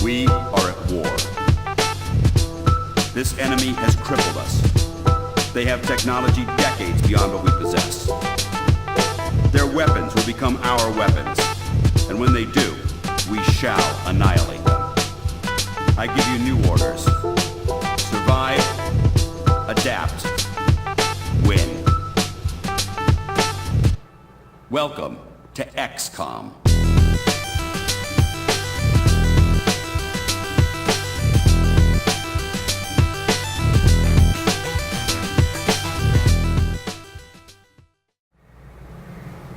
We are at war. This enemy has crippled us. They have technology decades beyond what we possess. Their weapons will become our weapons. And when they do, we shall annihilate them. I give you new orders. Survive, adapt, win. Welcome to XCOM.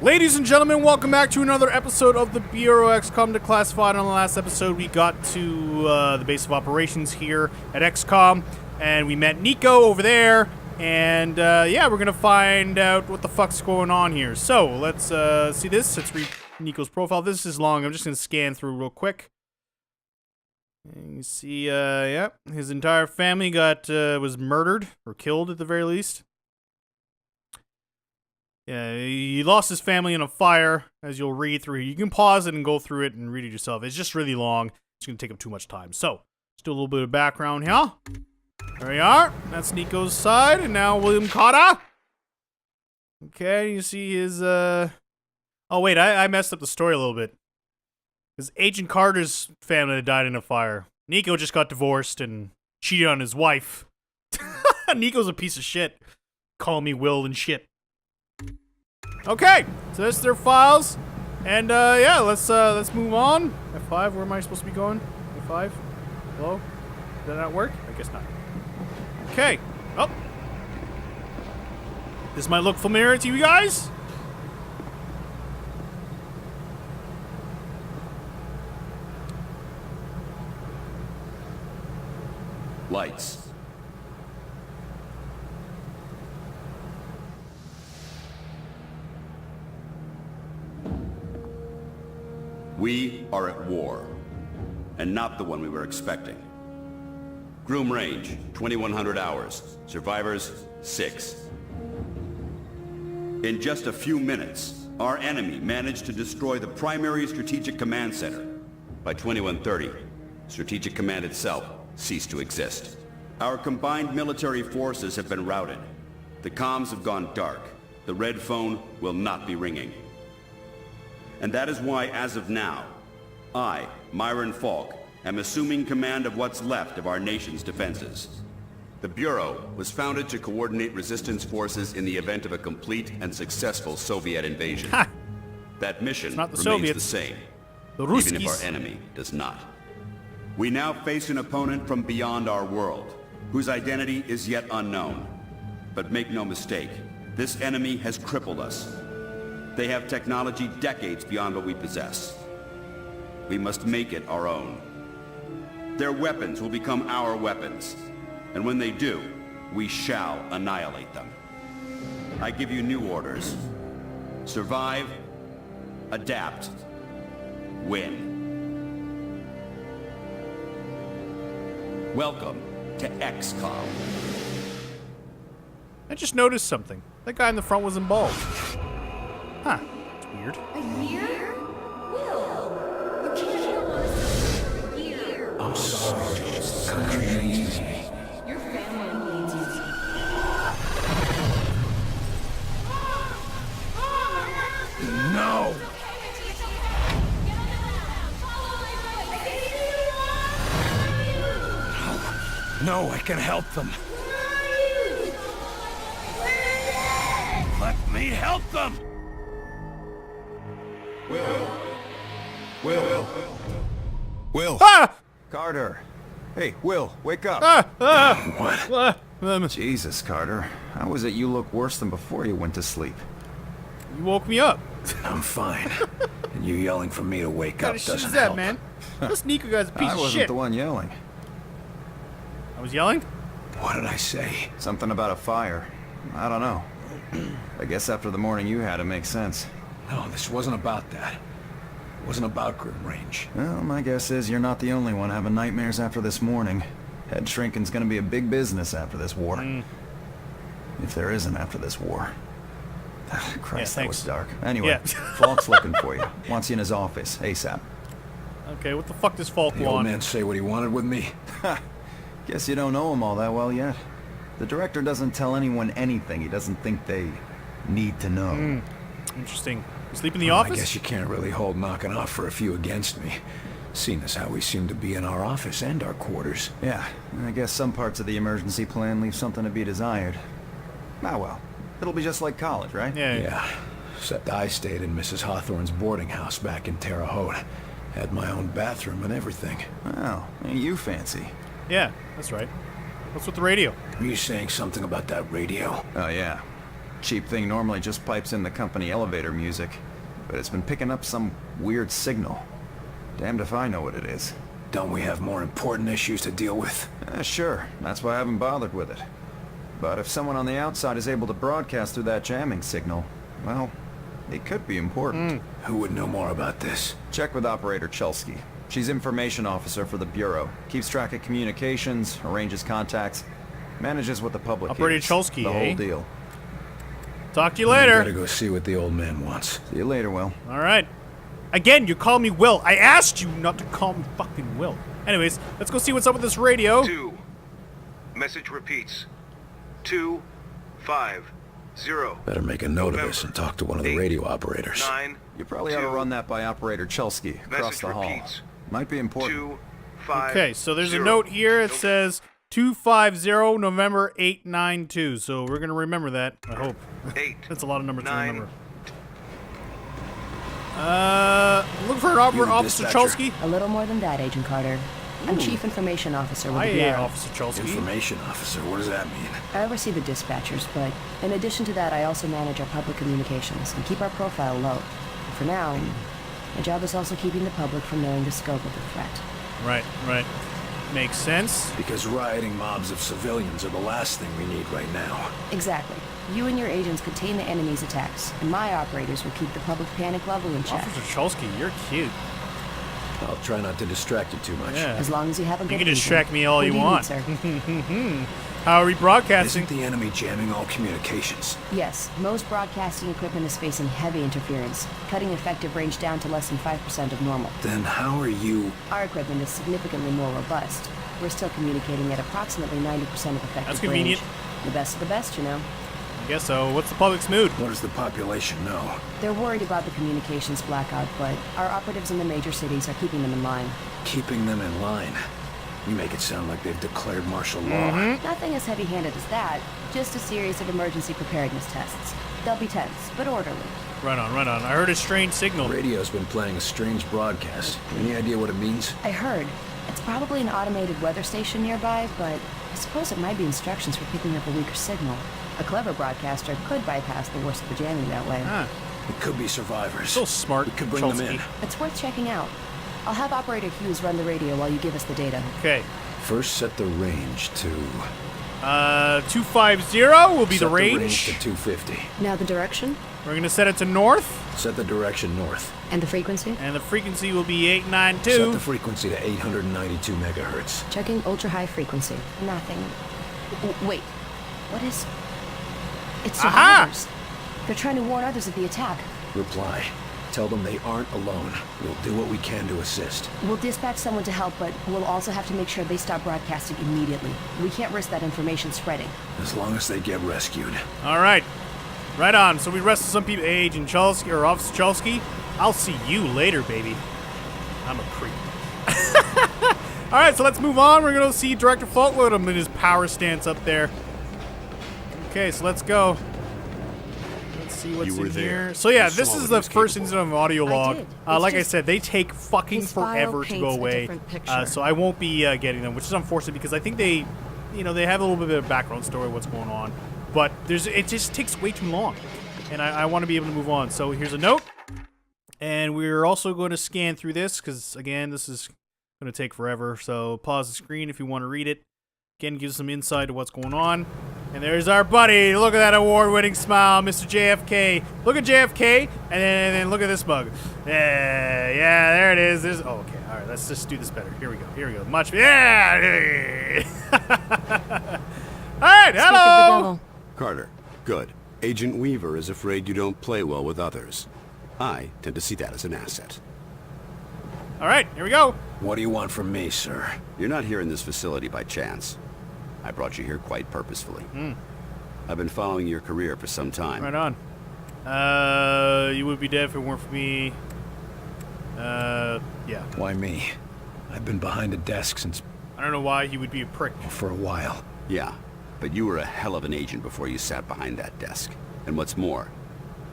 Ladies and gentlemen, welcome back to another episode of the Bureau XCOM Declassified. On the last episode, we got to the base of operations here at XCOM, and we met Nico over there, and yeah, we're gonna find out what the fuck's going on here. So, let's see this. Let's read Nico's profile. This is long. I'm just gonna scan through real quick. And you see, yeah, his entire family was murdered, or killed at the very least. Yeah, he lost his family in a fire, as you'll read through. You can pause it and go through it and read it yourself. It's just really long. It's going to take up too much time. So, let's do a little bit of background here. There we are. That's Nico's side. And now William Carter. Okay, you see his, Oh, wait, I messed up the story a little bit. Because Agent Carter's family died in a fire. Nico just got divorced and cheated on his wife. Nico's a piece of shit. Call me Will and shit. Okay, so that's their files, and yeah, let's move on. F5, where am I supposed to be going? F5, hello? Did that not work? I guess not. Okay, oh, this might look familiar to you guys. Lights. We are at war, and not the one we were expecting. Groom range, 2100 hours. Survivors, 6. In just a few minutes, our enemy managed to destroy the primary strategic command center. By 2130, Strategic Command itself ceased to exist. Our combined military forces have been routed. The comms have gone dark. The red phone will not be ringing. And that is why, as of now, I, Marin, am assuming command of what's left of our nation's defenses. The Bureau was founded to coordinate resistance forces in the event of a complete and successful Soviet invasion. Ha! That mission Not the remains Soviets. the same, The even if Ruskies. our enemy does not. We now face an opponent from beyond our world, whose identity is yet unknown. But make no mistake, this enemy has crippled us. They have technology decades beyond what we possess. We must make it our own. Their weapons will become our weapons. And when they do, we shall annihilate them. I give you new orders. Survive, adapt, win. Welcome to XCOM. I just noticed something. That guy in the front wasn't bald. Huh, it's weird. A year? Will, you can't go on for a year. I'm sorry, it's crazy. Your family needs you. No! No, I can help them. Let me help them! Will! Ah! Carter! Hey, Will, wake up! What? Jesus, Carter. How is it you look worse than before you went to sleep? You woke me up. I'm fine. And you yelling for me to wake What kind up of shit doesn't is that, help. man? This Nico guy's a piece I of wasn't shit. the one yelling. I was yelling? What did I say? Something about a fire. I don't know. I guess after the morning you had, it makes sense. No, this wasn't about that. It wasn't about Groom Range. Well, my guess is you're not the only one having nightmares after this morning. Head shrinking's gonna be a big business after this war. If there isn't after this war. Christ, that was thanks. dark. Anyway, Yeah. Falk's looking for you. Wants you in his office, ASAP. Okay, what the fuck does Falk The old want? man say what he wanted with me? Guess you don't know him all that well yet. The director doesn't tell anyone anything he doesn't think they need to know. Interesting. You sleep in the I office? guess you can't really hold knocking off for a few against me. Seeing as how we seem to be in our office and our quarters. Yeah, I guess some parts of the emergency plan leave something to be desired. Ah well, it'll be just like college, right? Yeah. Yeah, except I stayed in Mrs. Hawthorne's boarding house back in Terre Haute. Had my own bathroom and everything. Well, ain't you fancy? Yeah, that's right. What's with the radio? Were you saying something about that radio? Oh yeah. Cheap thing normally just pipes in the company elevator music, but it's been picking up some weird signal. Damned if I know what it is. Don't we have more important issues to deal with? Sure, that's why I haven't bothered with it. But if someone on the outside is able to broadcast through that jamming signal, well, it could be important. Who would know more about this? Check with Operator Chelsky. She's information officer for the Bureau. Keeps track of communications, arranges contacts, manages what the public Operator hears. Chelsky, The eh? whole deal. Talk to you I later. gotta go see what the old man wants. See you later, Will. All right. Again, you call me Will. I asked you not to call me fucking Will. Anyways, let's go see what's up with this radio. 2. Message repeats. 250. Better make a note of this and talk to one of the radio operators. 9. You probably ought to run that by Operator Chelsky across Message the hall. repeats. Might be important. 250. Okay, so there's a note here. It says 250 November 892. So we're gonna remember that. I hope. 8. That's a lot of numbers to 9. remember. Look for an Officer dispatcher. Chelsky. A little more than that, Agent Carter. I'm Chief Information Officer with the Hi, Bureau. Officer Chelsky. Information officer, what does that mean? I oversee the dispatchers, but in addition to that, I also manage our public communications and keep our profile low. And for now, my job is also keeping the public from knowing the scope of the threat. Right, right. Makes sense. Because rioting mobs of civilians are the last thing we need right now. Exactly. You and your agents contain the enemy's attacks, and my operators will keep the public panic level in check. Officer Chelsky, you're cute. I'll try not to distract you too much. Yeah. As long as you have a good You can reason. distract me all What you do need, want. sir? How are we broadcasting? Isn't the enemy jamming all communications? Yes, most broadcasting equipment is facing heavy interference, cutting effective range down to less than 5% of normal. Then how are you... Our equipment is significantly more robust. We're still communicating at approximately 90% of effective That's convenient. range. The best of the best, you know. I guess so. What's the public's mood? What does the population know? They're worried about the communications blackout, but our operatives in the major cities are keeping them in line. Keeping them in line. You make it sound like they've declared martial law. Mm-hmm. Nothing as heavy-handed as that, just a series of emergency preparedness tests. They'll be tense, but orderly. Right on, right on. I heard a strange signal. Radio's been playing a strange broadcast. Any idea what it means? I heard. It's probably an automated weather station nearby, but I suppose it might be instructions for picking up a weaker signal. A clever broadcaster could bypass the worst of the jamming that way. Huh. It could be survivors. So smart, We could bring them in. Chelsky. It's worth checking out. I'll have Operator Hughes run the radio while you give us the data. Okay. First, set the range to... 250 will be set the range. to 250. Now the direction We're gonna set it to north, Set the direction north. and the frequency. and the frequency will be Set 892. the frequency to 892 megahertz. Checking ultra-high frequency. Nothing. Wait. What is... It's Aha! survivors. They're trying to warn others of the attack. Reply. Tell them they aren't alone. We'll do what we can to assist. We'll dispatch someone to help, but we'll also have to make sure they stop broadcasting immediately. We can't risk that information spreading. As long as they get rescued. All right. Right on. So we rested some people. Hey, Agent Chelsky or Officer Chelsky. I'll see you later, baby. I'm a creep. All right, so let's move on. We're gonna see Director Falk. Look at him in his power stance up there. Okay, so let's go. Let's see what's You were in there. here. So yeah, You this saw is what the he was first capable incident of audio log. did. It's Like I just said, they take fucking his file forever to paints go a away. different picture. So I won't be getting them, which is unfortunate because I think they, they have a little bit of background story of what's going on, but it just takes way too long, and I want to be able to move on. So here's a note, and we're also going to scan through this because again, this is going to take forever. So pause the screen if you want to read it. Again, gives some insight to what's going on. And there's our buddy. Look at that award-winning smile, Mr. JFK. Look at JFK, and then look at this mug. Yeah, there it is. Okay, all right. Let's just do this better. Here we go. Much. Yeah. All right. Speak of the Hello. devil. Carter, good. Agent Weaver is afraid you don't play well with others. I tend to see that as an asset. All right, here we go. What do you want from me, sir? You're not here in this facility by chance. I brought you here quite purposefully. I've been following your career for some time. Right on. You would be dead if it weren't for me. Yeah. Why me? I've been behind a desk since I don't know why he would be a prick. for a while. Yeah, but you were a hell of an agent before you sat behind that desk. And what's more,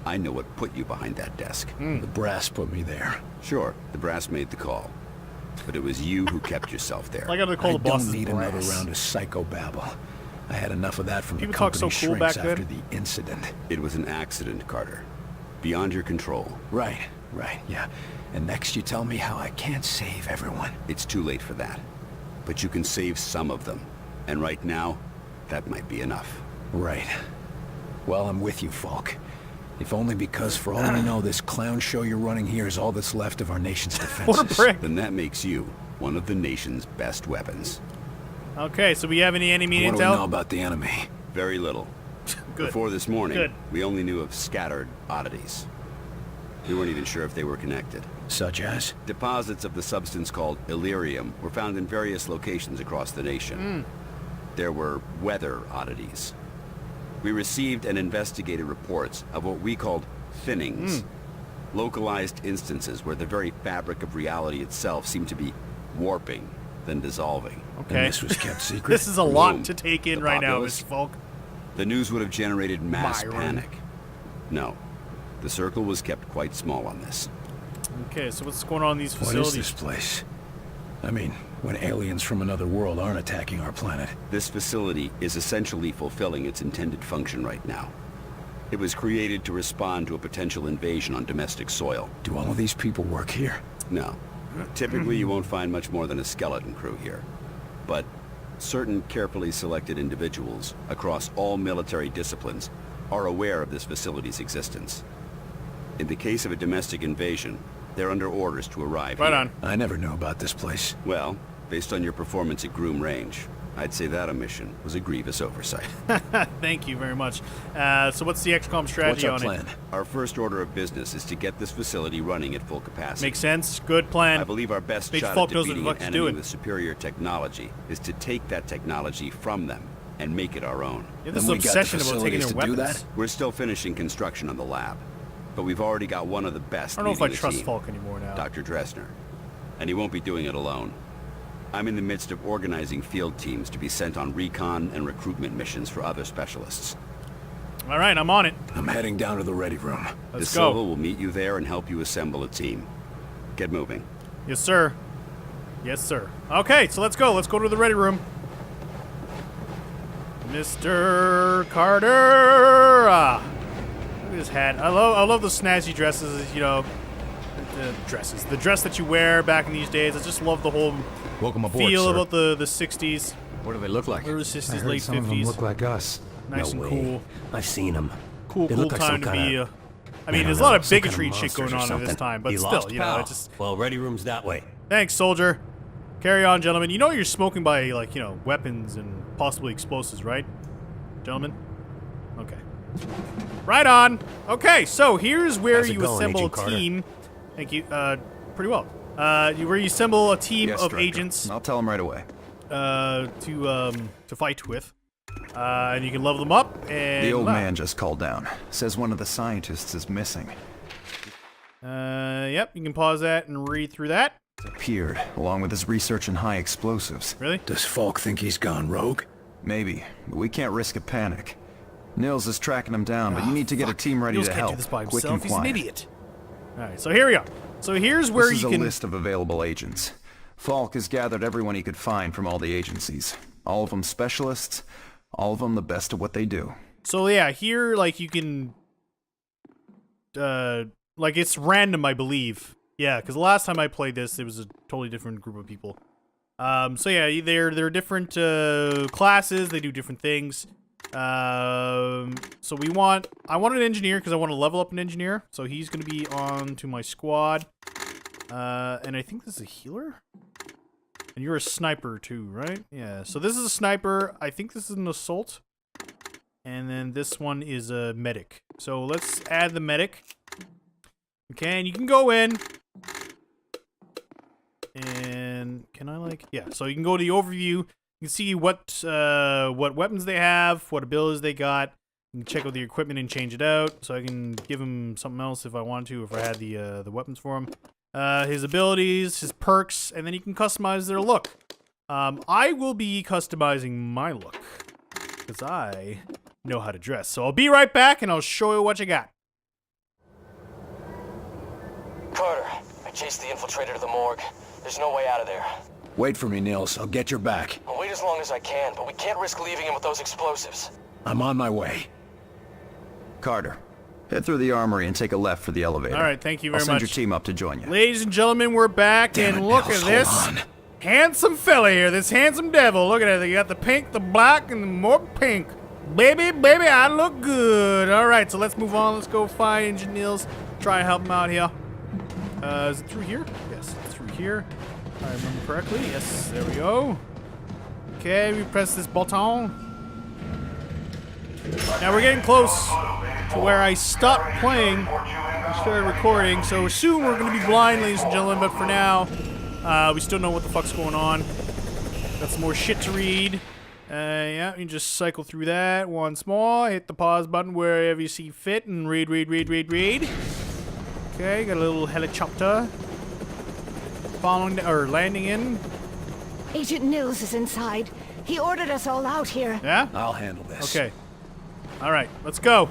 I know what put you behind that desk. The brass put me there. Sure, the brass made the call. But it was you who kept yourself there. I gotta call the I bosses don't need another brass. round of psychobabble. I had enough of that from People the talk so company cool shrinks back after then. the incident. It was an accident, Carter. Beyond your control. Right, yeah. And next you tell me how I can't save everyone. It's too late for that. But you can save some of them. And right now, that might be enough. Right. Well, I'm with you, Falk. If only because, for all we know, this clown show you're running here is all that's left of our nation's defenses. What a prick. Then that makes you one of the nation's best weapons. Okay, so we have any enemy What do we know intel? about the enemy? Very little. Good. Before this morning, Good. we only knew of scattered oddities. We weren't even sure if they were connected. Such as? Deposits of the substance called Illyrium were found in various locations across the nation. There were weather oddities. We received and investigated reports of what we called thinnings. Localized instances where the very fabric of reality itself seemed to be warping, then dissolving. Okay. And this was kept secret? This is a lot Boom. to take in The right now, populace? Mr. Falk. The news would have generated mass Marin. panic. No. The circle was kept quite small on this. Okay, so what's going on in these What is facilities? this place? I mean, when aliens from another world aren't attacking our planet. This facility is essentially fulfilling its intended function right now. It was created to respond to a potential invasion on domestic soil. Do all of these people work here? No. Typically, you won't find much more than a skeleton crew here. But certain carefully selected individuals across all military disciplines are aware of this facility's existence. In the case of a domestic invasion, they're under orders to arrive Right here. on. I never knew about this place. Well, based on your performance at Groom Range, I'd say that omission was a grievous oversight. Thank you very much. So what's the XCOM What's strategy our on plan? it? Our first order of business is to get this facility running at full capacity. Makes sense. Good plan. I believe our best Makes shot Falk at knows what the defeating fuck an he's enemy doing. with superior technology is to take that technology from them and make it our own. Yeah, this Then is we got the obsession about taking their facilities to do weapons. that? We're still finishing construction on the lab, but we've already got one of the best I don't know if I leading the trust team, Falk anymore now. Dr. Dressner. And he won't be doing it alone. I'm in the midst of organizing field teams to be sent on recon and recruitment missions for other specialists. All right, I'm on it. I'm heading down to the ready room. De Let's Silva go. will meet you there and help you assemble a team. Get moving. Yes, sir. Yes, sir. Okay, so let's go. Let's go to the ready room. Mr. Carter. Look at his hat. I love the snazzy dresses. You know, the dresses. The dress that you wear back in these days. I just love the whole Welcome aboard, feel sir. about the 60s. What do they look like? Early I 60s, heard late some of them 50s. look like us. Nice and cool. I've seen them. Cool They look like time some to be. kinda- I mean, I there's a don't lot know, of some kind of bigotry and shit monsters going or on at this something. time, but You still, lost, you know, pal. it just. Well, ready room's that way. Thanks, soldier. Carry on, gentlemen. You know you're smoking by, like, you know, weapons and possibly explosives, right? Gentlemen? Okay. Right on. Okay, so here's where How's it you going, assemble a Agent Carter? team. Thank you. Pretty well. Where you assemble a team Yes, of Director. agents I'll tell him right away. to fight with. And you can level them up and... The old man just called down. Says one of the scientists is missing. Yep, you can pause that and read through that. Appeared, along with his research in high explosives. Really? Does Falk think he's gone rogue? Maybe, but we can't risk a panic. Nils is tracking him down, but you need to get a team ready Nils to can't help. do this by Quick himself. and He's an quiet. idiot. Alright, so here we go. So here's where This is you a can... list of available agents. Falk has gathered everyone he could find from all the agencies. All of them specialists, all of them the best at what they do. So yeah, here, like, you can... like, it's random, I believe. Yeah, because the last time I played this, it was a totally different group of people. So yeah, they're different classes. They do different things. So I want an engineer because I want to level up an engineer. So he's going to be on to my squad. And I think this is a healer. And you're a sniper too, right? Yeah. So this is a sniper. I think this is an assault. And then this one is a medic. So let's add the medic. Okay, and you can go in. And can I like, yeah, so you can go to the overview. You can see what weapons they have, what abilities they got. You can check out the equipment and change it out. So I can give him something else if I wanted to, if I had the weapons for him. His abilities, his perks, and then you can customize their look. I will be customizing my look because I know how to dress. So I'll be right back and I'll show you what you got. Carter, I chased the infiltrator to the morgue. There's no way out of there. Wait for me, Nils. I'll get your back. I'll wait as long as I can, but we can't risk leaving him with those explosives. I'm on my way. Carter, head through the armory and take a left for the elevator. All right, thank you very I'll send much. your team up to join you. Ladies and gentlemen, we're back, Damn and it, look Nils, at this hold on. handsome fella here, this handsome devil. Look at it. You got the pink, the black, and the more pink. Baby, baby, I look good. All right, so let's move on. Let's go find Engine Nils. Try and help him out here. Is it through here? Yes, it's through here. If I remember correctly. Yes, there we go. Okay, we press this button. Now we're getting close to where I stopped playing and started recording, so soon we're going to be blind, ladies and gentlemen, but for now, we still know what the fuck's going on. Got some more shit to read. Yeah, you can just cycle through that once more, hit the pause button wherever you see fit, and read. Okay, got a little helicopter following, or landing in. Agent Nils is inside. He ordered us all out here. Yeah? I'll handle this. Okay. Alright, let's go.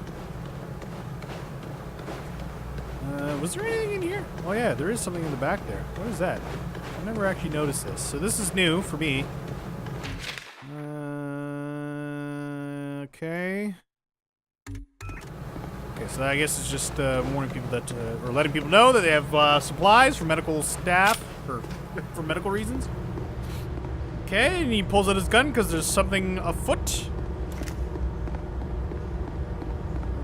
Was there anything in here? Oh yeah, there is something in the back there. What is that? I've never actually noticed this. So this is new for me. Okay. Okay, so I guess it's just warning people that, or letting people know that they have supplies for medical staff, or for medical reasons. Okay, and he pulls out his gun because there's something afoot.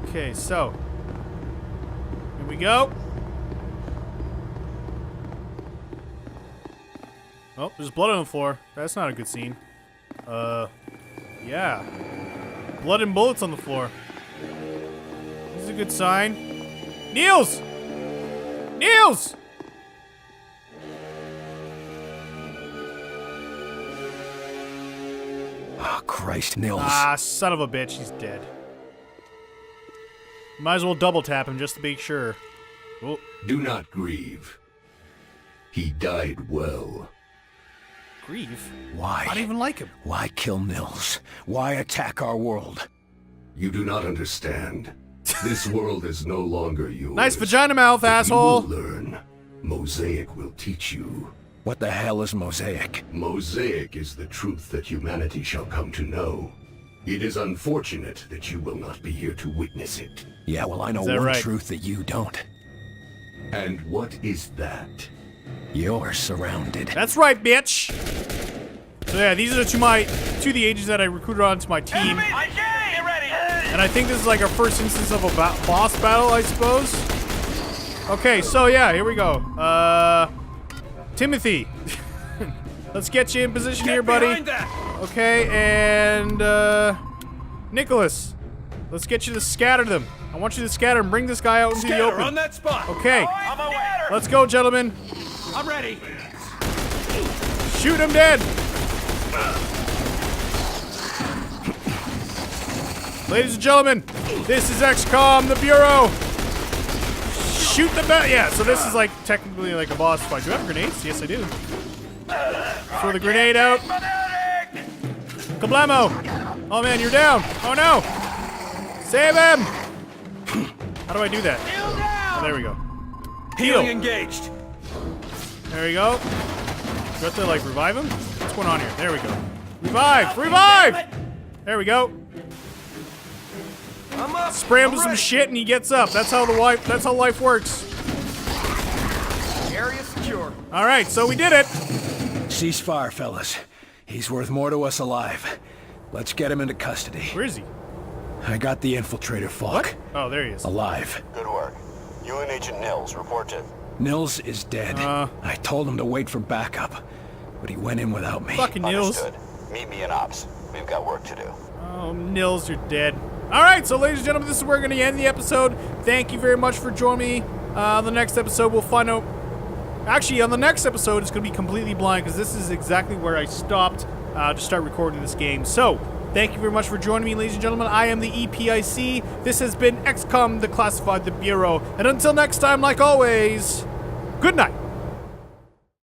Okay, so here we go. Oh, there's blood on the floor. That's not a good scene. Yeah. Blood and bullets on the floor. This is a good sign. Nils! Nils! Oh, Christ, Nils. Ah, son of a bitch, he's dead. Might as well double tap him just to be sure. Oh. Do not grieve. He died well. Grieve? Why? I don't even like him. Why kill Nils? Why attack our world? You do not understand. This world is no longer yours. Nice vagina mouth, But asshole. You will learn. Mosaic will teach you. What the hell is Mosaic? Mosaic is the truth that humanity shall come to know. It is unfortunate that you will not be here to witness it. Yeah, well, I know Is that one right? truth that you don't. And what is that? You're surrounded. That's right, bitch. So yeah, these are two of the agents that I recruited onto my team. And I think this is like our first instance of a boss battle, I suppose. Okay, so yeah, here we go. Timothy. Let's get you in position here, buddy. Okay, and Nicholas. Let's get you to scatter them. I want you to scatter and bring this guy out into the open. on that spot. Okay. Let's go, gentlemen. I'm ready. Shoot him dead. Ladies and gentlemen, this is XCOM, the Bureau. Shoot the yeah, so this is like technically like a boss fight. Do I have grenades? Yes, I do. Throw the grenade out. Kablamo. Oh man, you're down. Oh no. Save him. How do I do that? Oh, there we go. Heal. Engaged. There we go. Do I have to like revive him? What's going on here? There we go. Revive! Revive! There we go. I'm up. Spray him with some shit and he gets up. That's how life works. Area secure. All right, so we did it. Ceasefire, fellas. He's worth more to us alive. Let's get him into custody. Where is he? I got the infiltrator, Falk. Oh, there he is. Alive. Good work. You and Agent Nils, report to. Nils is dead. I told him to wait for backup, but he went in without me. Fucking Nils. Understood. Meet me in Ops. We've got work to do. Oh, Nils, you're dead. All right, so ladies and gentlemen, this is where we're going to end the episode. Thank you very much for joining me. The next episode, we'll find out Actually, on the next episode, it's going to be completely blind because this is exactly where I stopped to start recording this game. So, thank you very much for joining me, ladies and gentlemen. I am the E.P.I.C. This has been XCOM Declassified, the Bureau. And until next time, like always, good night.